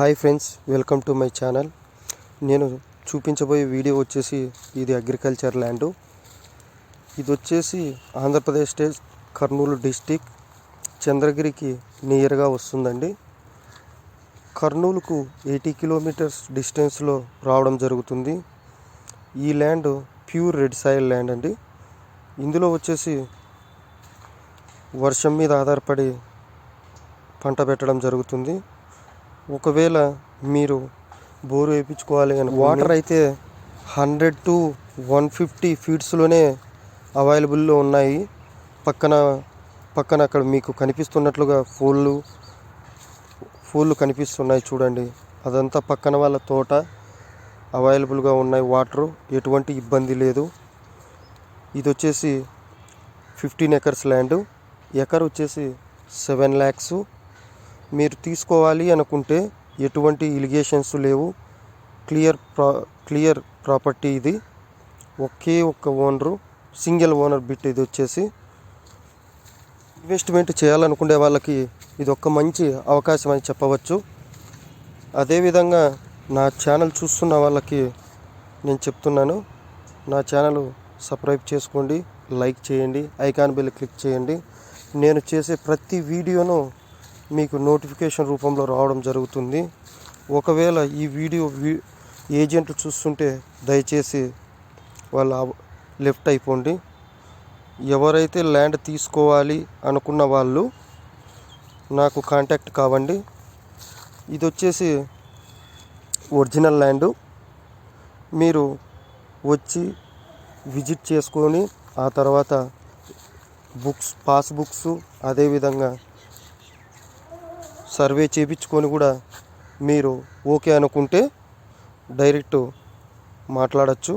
Hi friends, welcome to my channel. నేను చూపించబోయే video వచ్చేసి ఇది అగ్రికల్చర్ ల్యాండ్. ఇది వచ్చేసి ఆంధ్రప్రదేశ్ స్టేట్ కర్నూలు డిస్టిక్ చంద్రగిరికి నియర్గా వస్తుందండి. కర్నూలుకు 80 కిలోమీటర్స్ డిస్టెన్స్లో రావడం జరుగుతుంది. ఈ land pure red soil land అండి. ఇందులో వచ్చేసి వర్షం మీద ఆధారపడి పంట పెట్టడం జరుగుతుంది. ఒకవేళ మీరు బోరు వేయించుకోవాలి అని వాటర్ అయితే 100 to 150 ఫీట్స్లోనే అవైలబుల్లో ఉన్నాయి. పక్కన అక్కడ మీకు కనిపిస్తున్నట్లుగా ఫూళ్ళు కనిపిస్తున్నాయి చూడండి. అదంతా పక్కన వాళ్ళ తోట, అవైలబుల్గా ఉన్నాయి. వాటరు ఎటువంటి ఇబ్బంది లేదు. ఇది వచ్చేసి 15 acres ల్యాండ్. ఎకర్ వచ్చేసి 7 lakhs. మీరు తీసుకోవాలి అనుకుంటే ఎటువంటి ఇరిగేషన్స్ లేవు. Clear property. ఇది ఒకే ఒక్క ఓనరు, సింగిల్ ఓనర్ బిట్. ఇది వచ్చేసి ఇన్వెస్ట్మెంట్ చేయాలనుకునే వాళ్ళకి ఇది ఒక మంచి అవకాశం అని చెప్పవచ్చు. అదేవిధంగా నా ఛానల్ చూస్తున్న వాళ్ళకి నేను చెప్తున్నాను, నా ఛానల్ సబ్స్క్రైబ్ చేసుకోండి, లైక్ చేయండి, ఐకాన్ బెల్ క్లిక్ చేయండి. నేను చేసే ప్రతి వీడియోను మీకు నోటిఫికేషన్ రూపంలో రావడం జరుగుతుంది. ఒకవేళ ఈ వీడియో ఏజెంట్లు చూస్తుంటే దయచేసి వాళ్ళ లెఫ్ట్ అయిపోండి. ఎవరైతే ల్యాండ్ తీసుకోవాలి అనుకున్న వాళ్ళు నాకు కాంటాక్ట్ కావండి. ఇది వచ్చేసి ఒరిజినల్ ల్యాండు. మీరు వచ్చి విజిట్ చేసుకొని ఆ తర్వాత పాస్బుక్స్ అదేవిధంగా సర్వే చేయించుకొని కూడా మీరు ఓకే అనుకుంటే డైరెక్ట్ మాట్లాడచ్చు.